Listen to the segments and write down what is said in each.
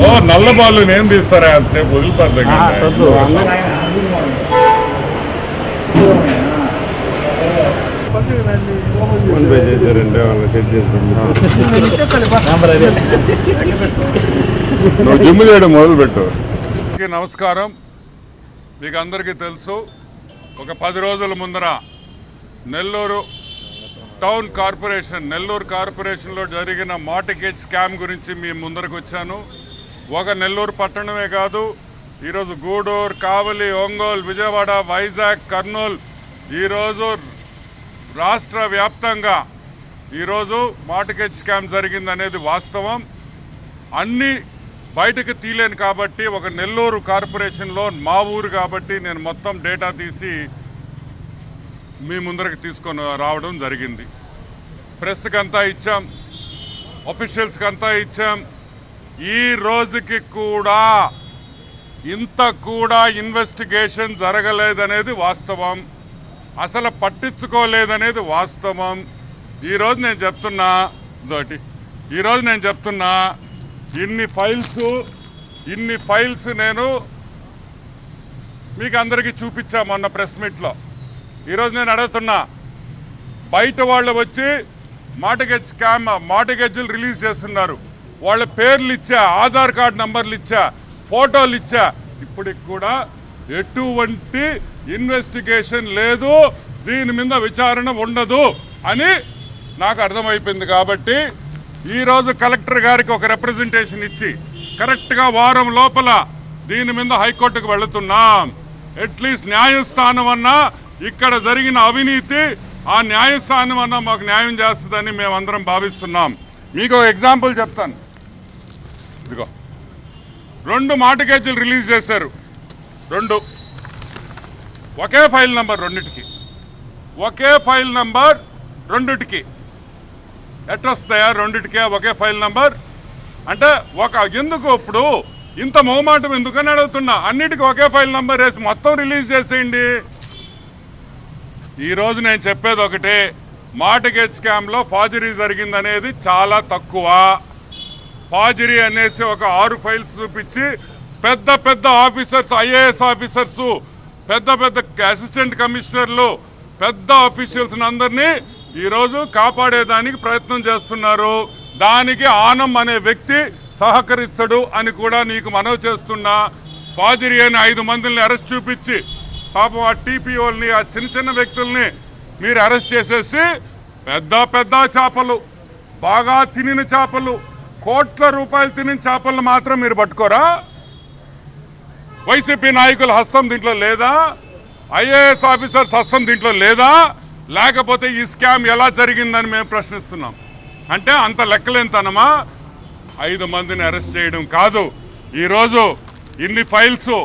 ఓ నల్ల బాళ్ళు నేను తీస్తారా అంతసేపు వదిలిపోతా నువ్వు జిమ్ చేయడం మొదలుపెట్టు. నమస్కారం. మీకు అందరికీ తెలుసు, ఒక 10 రోజుల ముందర నెల్లూరు టౌన్ కార్పొరేషన్, నెల్లూరు కార్పొరేషన్లో జరిగిన మార్టిగేజ్ స్కామ్ గురించి మీ ముందరకు వచ్చాను. ఒక నెల్లూరు పట్టణమే కాదు, ఈరోజు గూడూరు, కావలి, ఒంగోలు, విజయవాడ, వైజాగ్, కర్నూలు, ఈరోజు రాష్ట్ర వ్యాప్తంగా ఈరోజు మార్టిగేజ్ స్కామ్ జరిగిందనేది వాస్తవం. అన్నీ బయటకు తీలేను కాబట్టి, ఒక నెల్లూరు కార్పొరేషన్లో మా ఊరు కాబట్టి నేను మొత్తం డేటా తీసి మీ ముందరకు తీసుకొని రావడం జరిగింది. ప్రెస్కి అంతా ఇచ్చాం, ఆఫీషియల్స్కి అంతా ఇచ్చాం. ఈ రోజుకి కూడా ఇంత కూడా ఇన్వెస్టిగేషన్ జరగలేదనేది వాస్తవం, అసలు పట్టించుకోలేదనేది వాస్తవం. ఈరోజు నేను చెప్తున్నా ఇన్ని ఫైల్స్ నేను మీకు అందరికీ చూపించా మొన్న ప్రెస్ మీట్లో. ఈరోజు నేను అడుగుతున్నా, బయట వాళ్ళు వచ్చి మార్టిగేజ్లు రిలీజ్ చేస్తున్నారు, వాళ్ళ పేర్లు ఇచ్చా, ఆధార్ కార్డు నంబర్లు ఇచ్చా, ఫోటోలు ఇచ్చా, ఇప్పటికి కూడా ఎటువంటి ఇన్వెస్టిగేషన్ లేదు, దీని మీద విచారణ ఉండదు అని నాకు అర్థమైపోయింది. కాబట్టి ఈరోజు కలెక్టర్ గారికి ఒక రిప్రజెంటేషన్ ఇచ్చి కరెక్ట్గా వారం లోపల దీని మీద హైకోర్టుకు వెళుతున్నాం. అట్లీస్ట్ న్యాయస్థానం అన్నా ఇక్కడ జరిగిన అవినీతి, ఆ న్యాయస్థానం అన్నా మాకు న్యాయం చేస్తుందని మేమందరం భావిస్తున్నాం. మీకు ఒక ఎగ్జాంపుల్ చెప్తాను. ఇదిగో 2 మార్టిగేజ్లు రిలీజ్ చేశారు, 2 ఒకే ఫైల్ నంబర్, ఒకే ఫైల్ నంబర్ రెండిటికి. ఎట్లా వస్తాయా రెండిటికే ఒకే ఫైల్ నంబర్ అంటే? ఎందుకు ఇప్పుడు ఇంత మొహమాటం ఎందుకని అడుగుతున్నా. అన్నిటికీ ఒకే ఫైల్ నంబర్ వేసి మొత్తం రిలీజ్ చేసేయండి. ఈరోజు నేను చెప్పేది ఒకటే, మార్టిగేజ్ స్కామ్లో ఫార్జరీ జరిగిందనేది చాలా తక్కువ. ఫార్జరీ అనేసి ఒక 6 ఫైల్స్ చూపించి పెద్ద పెద్ద ఆఫీసర్స్, ఐఏఎస్ ఆఫీసర్సు, పెద్ద అసిస్టెంట్ కమిషనర్లు, పెద్ద ఆఫీషియల్స్ అందరినీ ఈరోజు కాపాడేదానికి ప్రయత్నం చేస్తున్నారు. దానికి ఆనం అనే వ్యక్తి సహకరించడు అని కూడా నీకు మనవి చేస్తున్నా. ఫార్జరీ అని 5 మందిని అరెస్ట్ చూపించి పాపం ఆ టీపీఓల్ని, ఆ చిన్న వ్యక్తుల్ని మీరు అరెస్ట్ చేసేసి పెద్ద చేపలు, బాగా తినిన చేపలు, కోట్ల రూపాయలు తినిన చేపలను మాత్రం మీరు పట్టుకోరా? వైసీపీ నాయకుల హస్తం దీంట్లో లేదా? ఐఏఎస్ ఆఫీసర్స్ హస్తం దీంట్లో లేదా? లేకపోతే ఈ స్కామ్ ఎలా జరిగిందని మేము ప్రశ్నిస్తున్నాం. అంటే అంత లెక్కలేంతనమా? 5 మందిని అరెస్ట్ చేయడం కాదు. ఈరోజు ఇన్ని ఫైల్స్,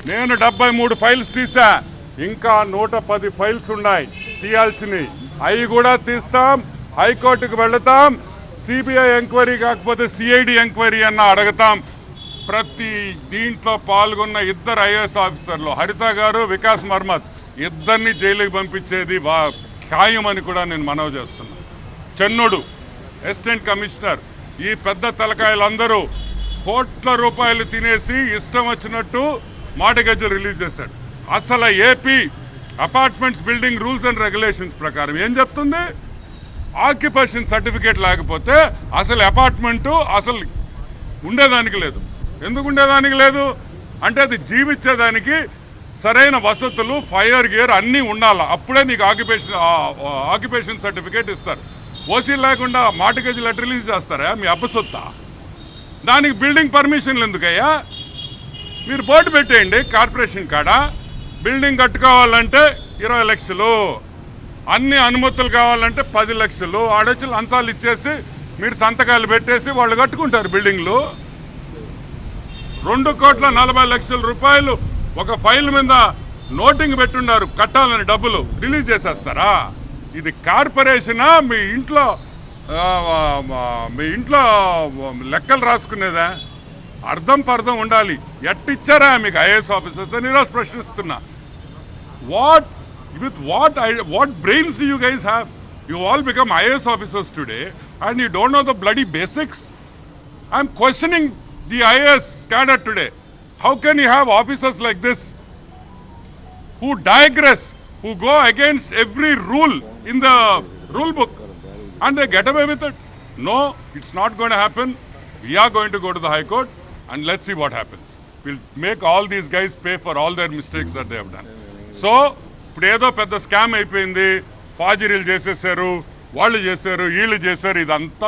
నేను 73 ఫైల్స్ తీసా, ఇంకా 110 ఫైల్స్ ఉన్నాయి తీయాల్సినవి. అవి కూడా తీస్తాం, హైకోర్టుకు వెళతాం, సిబిఐ ఎంక్వైరీ కాకపోతే సిఐడి ఎంక్వైరీ అన్న అడుగుతాం. ప్రతి దీంట్లో పాల్గొన్న 2 ఐఏఎస్ ఆఫీసర్లు, హరిత గారు, వికాస్ మర్మత్, 2 జైలుకి పంపించేది ఖాయం అని కూడా నేను మనవి చేస్తున్నా. చెన్నుడు అసిస్టెంట్ కమిషనర్, ఈ పెద్ద తలకాయలందరూ కోట్ల రూపాయలు తినేసి ఇష్టం వచ్చినట్టు మార్టిగేజ్లు రిలీజ్ చేశాడు. అసలు AP apartments building rules and regulations ప్రకారం ఏం చెప్తుంది? ఆక్యుపేషన్ సర్టిఫికేట్ లేకపోతే అసలు అపార్ట్మెంటు అసలు ఉండేదానికి లేదు. ఎందుకు ఉండేదానికి లేదు అంటే, అది జీవించేదానికి సరైన వసతులు, ఫైర్ గేర్ అన్నీ ఉండాలి. అప్పుడే నీకు ఆక్యుపేషన్ సర్టిఫికేట్ ఇస్తారు. ఓసీ లేకుండా మార్టిగేజ్ లెటర్ రిలీజ్ చేస్తారా? మీ అబ్బసొత్తా? దానికి బిల్డింగ్ పర్మిషన్లు ఎందుకయ్యా? మీరు బోర్డు పెట్టేయండి కార్పొరేషన్ కాడ, బిల్డింగ్ కట్టుకోవాలంటే 20 లక్షలు, అన్ని అనుమతులు కావాలంటే 10 లక్షలు, ఆడొచ్చి లంచాలు ఇచ్చేసి మీరు సంతకాలు పెట్టేసి వాళ్ళు కట్టుకుంటారు బిల్డింగ్లు. 2,40,00,000 రూపాయలు ఒక ఫైల్ మీద నోటింగ్ పెట్టున్నారు, కట్టాలని డబ్బులు రిలీజ్ చేసేస్తారా? ఇది కార్పొరేషనా? మీ ఇంట్లో లెక్కలు రాసుకునేదా? అర్థం పర్థం ఉండాలి. ఎట్టిచ్చారా మీకు ఐఏఎస్ ఆఫీసర్స్ అని ఈరోజు ప్రశ్నిస్తున్నా. What brains you guys have? You all become IAS officers today and you don't know the bloody basics. I'm questioning the IAS cadre today. How can you have officers like this who digress, who go against every rule in the rule book and they get away with it? No, it's not going to happen. We are going to go to the High Court and let's see what happens. We'll make all these guys pay for all their mistakes that they have done. So, ఇప్పుడు ఏదో పెద్ద scam అయిపోయింది, ఫాజరీలు చేసేసారు, వాళ్ళు చేశారు, వీళ్ళు చేశారు, ఇదంతా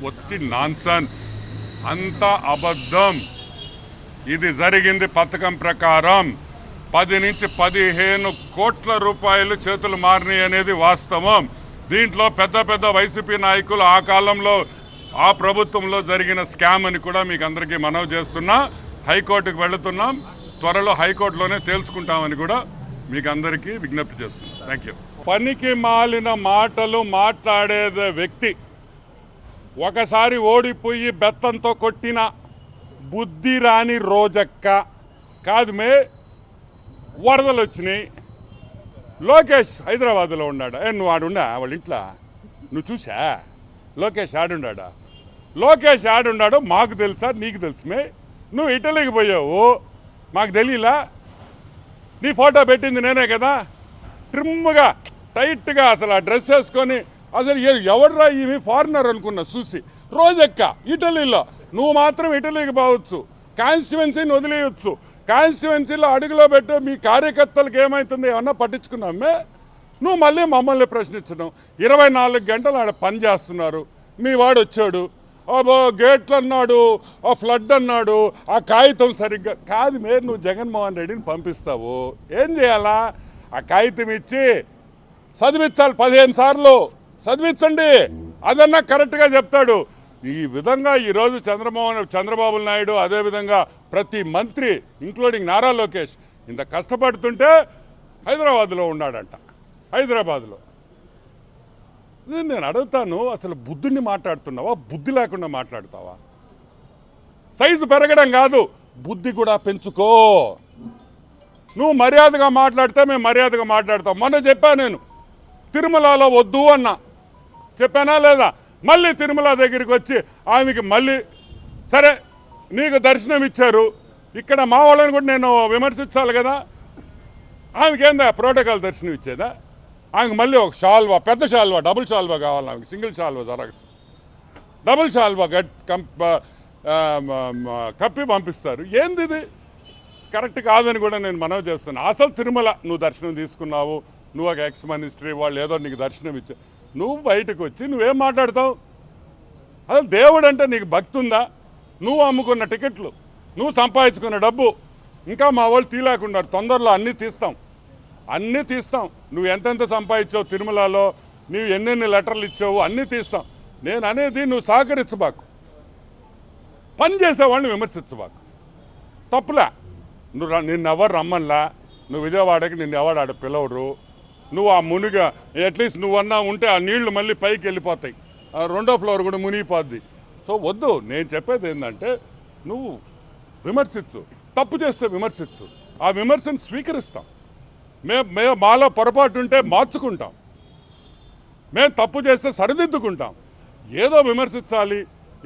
ఒత్తి నాన్సెన్స్, అంతా అబద్ధం. ఇది జరిగింది పథకం ప్రకారం 10 నుంచి 15 కోట్ల రూపాయలు చేతులు మారినాయి అనేది వాస్తవం. దీంట్లో పెద్ద పెద్ద వైసీపీ నాయకులు ఆ కాలంలో ఆ ప్రభుత్వంలో జరిగిన స్కామ్ అని కూడా మీకు అందరికీ మనవి చేస్తున్నా. హైకోర్టుకు వెళుతున్నాం, త్వరలో హైకోర్టులోనే తేల్చుకుంటామని కూడా మీకు అందరికీ విజ్ఞప్తి చేస్తున్నాం. Thank you. పనికి మాలిన మాటలు మాట్లాడే వ్యక్తి ఒకసారి ఓడిపోయి బెత్తంతో కొట్టిన బుద్ధి రాని రోజక్క కాదు. వరదలు వచ్చినాయి, లోకేష్ హైదరాబాద్లో ఉన్నాడా? నువ్వు ఆడుండా వాళ్ళ ఇంట్లో? నువ్వు చూసా లోకేష్ ఆడుండా? లోకేష్ ఆడున్నాడో మాకు తెలుసా, నీకు తెలుసుమే? నువ్వు ఇటలీకి పోయావు, మాకు తెలియలా? నీ ఫోటో పెట్టింది నేనే కదా, ట్రిమ్గా టైట్గా అసలు ఆ డ్రెస్ వేసుకొని. అసలు ఎవర్రా ఇవి ఫారినర్ అనుకున్నా చూసి. రోజెక్క ఇటలీలో, నువ్వు మాత్రం ఇటలీకి పోవచ్చు, కాన్స్టిట్యువెన్సీని వదిలేయచ్చు. కాన్స్టిట్యువెన్సీలో అడుగులో పెట్టు, మీ కార్యకర్తలకు ఏమవుతుంది ఏమన్నా పట్టించుకున్నామే? నువ్వు మళ్ళీ మమ్మల్ని ప్రశ్నించడం. 24 గంటలు ఆడ పని చేస్తున్నారు. మీ వాడు వచ్చాడు, గేట్లు అన్నాడు, ఆ ఫ్లడ్ అన్నాడు, ఆ కాగితం సరిగ్గా కాదు. నువ్వు జగన్మోహన్ రెడ్డిని పంపిస్తావు, ఏం చేయాలా? ఆ కాగితం ఇచ్చి చదివించాలి, 15 సార్లు చదివించండి, అదన్నా కరెక్ట్గా చెప్తాడు. ఈ విధంగా ఈరోజు చంద్రబాబు నాయుడు, అదేవిధంగా ప్రతి మంత్రి ఇంక్లూడింగ్ నారా లోకేష్ ఇంత కష్టపడుతుంటే హైదరాబాద్లో ఉన్నాడంట. హైదరాబాద్లో నేను అడుగుతాను, అసలు బుద్ధుని మాట్లాడుతున్నావా, బుద్ధి లేకుండా మాట్లాడతావా? సైజు పెరగడం కాదు, బుద్ధి కూడా పెంచుకో. నువ్వు మర్యాదగా మాట్లాడితే మేము మర్యాదగా మాట్లాడతాం. మొన్న చెప్పాను నేను, తిరుమలలో వద్దు అన్నా, చెప్పానా లేదా? మళ్ళీ తిరుమల దగ్గరికి వచ్చి ఆమెకి మళ్ళీ సరే నీకు దర్శనం ఇచ్చారు, ఇక్కడ మా వాళ్ళని కూడా నేను విమర్శించాలి కదా. ఆమెకేందా ప్రోటోకాల్ దర్శనం ఇచ్చేదా? ఆమెకు మళ్ళీ ఒక షాల్వా, పెద్ద షాల్వా, డబుల్ షాల్వా కావాలి ఆమెకి, సింగిల్ షాల్వా జరగచ్చు. డబుల్ షాల్వా కప్పి పంపిస్తారు. ఏంది ఇది? కరెక్ట్ కాదని కూడా నేను మనవి చేస్తున్నాను. అసలు తిరుమల నువ్వు దర్శనం తీసుకున్నావు, నువ్వు ఒక ఎక్స్ మినిస్ట్రీ, వాళ్ళు ఏదో నీకు దర్శనం ఇచ్చావు, నువ్వు బయటకు వచ్చి నువ్వేం మాట్లాడతావు? అసలు దేవుడు అంటే నీకు భక్తి ఉందా? నువ్వు అమ్ముకున్న టికెట్లు, నువ్వు సంపాదించుకున్న డబ్బు ఇంకా మా వాళ్ళు తీలేకున్నారు. తొందరలో అన్నీ తీస్తాం. నువ్వు ఎంతెంత సంపాదించావు తిరుమలలో, నువ్వు ఎన్నెన్ని లెటర్లు ఇచ్చావు అన్నీ తీస్తాం. నేను అనేది నువ్వు సహకరించబాకు, పని చేసేవాళ్ళని విమర్శించబాకు. తప్పులే. నిన్నెవరు రమ్మన్లా, నువ్వు విజయవాడకి నిన్నెవడు ఆడ పిలవరు. నువ్వు ఆ మునిగా అట్లీస్ట్ నువ్వన్నా ఉంటే ఆ నీళ్లు మళ్ళీ పైకి వెళ్ళిపోతాయి, 2వ ఫ్లోర్ కూడా మునిగిపోద్ది. సో వద్దు. నేను చెప్పేది ఏంటంటే నువ్వు విమర్శించు, తప్పు చేస్తే విమర్శించు, ఆ విమర్శను స్వీకరిస్తాం. మేము మాలో పొరపాటు ఉంటే మార్చుకుంటాం, మేము తప్పు చేస్తే సరిదిద్దుకుంటాం. ఏదో విమర్శించాలి,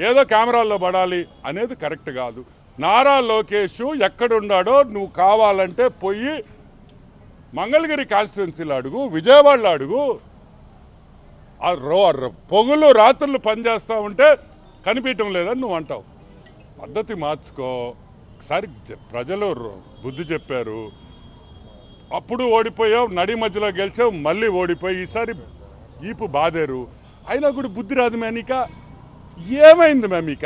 ఏదో కెమెరాల్లో పడాలి అనేది కరెక్ట్ కాదు. నారా లోకేష్ ఎక్కడున్నాడో నువ్వు కావాలంటే పోయి మంగళగిరి కాన్స్టిట్యున్సీలో అడుగు, విజయవాడలో అడుగు. పొగులు రాత్రులు పనిచేస్తూ ఉంటే కనిపించడం లేదని నువ్వు అంటావు. పద్ధతి మార్చుకో. ఒకసారి ప్రజలు బుద్ధి చెప్పారు, అప్పుడు ఓడిపోయావు, నడి మధ్యలో గెలిచావు, మళ్ళీ ఓడిపోయి ఈసారి ఈపు బాధారు. అయినా కూడా బుద్ధి రాదు మేనిక. ఏమైంది మేమిక?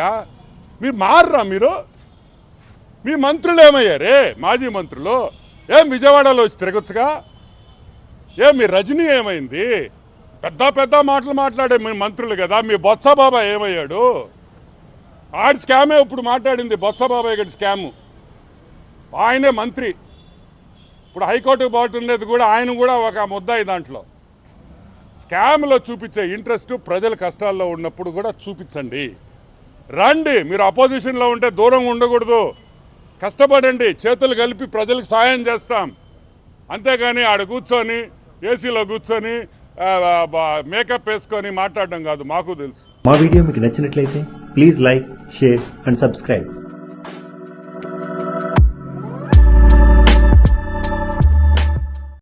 మీరు మారరా? మీ మంత్రులు ఏమయ్యారే? మాజీ మంత్రులు ఏం విజయవాడలో వచ్చి తిరగొచ్చుగా? మీ రజనీ ఏమైంది? పెద్ద మాటలు మాట్లాడే మీ మంత్రులు కదా. మీ బొత్స బాబాయ్ ఏమయ్యాడు? ఆడి స్కామే ఇప్పుడు మాట్లాడింది, బొత్స బాబాయ్ గడి స్కాము. ఆయనే మంత్రి. ఇప్పుడు హైకోర్టుకు పోతుండేది కూడా ఆయన కూడా ఒక ముద్దాయి. దాంట్లో స్కామ్లో చూపించే ఇంట్రెస్ట్ ప్రజల కష్టాల్లో ఉన్నప్పుడు కూడా చూపించండి. రండి, మీరు అపోజిషన్లో ఉంటే దూరంగా ఉండకూడదు, కష్టపడండి, చేతులు కలిపి ప్రజలకు సాయం చేస్తాం. అంతేగాని ఆడ కూర్చొని ఏసీలో కూర్చొని మేకప్ వేసుకొని మాట్లాడడం కాదు, మాకు తెలుసు. మా వీడియో మీకు నచ్చినట్లయితే please like, share and subscribe.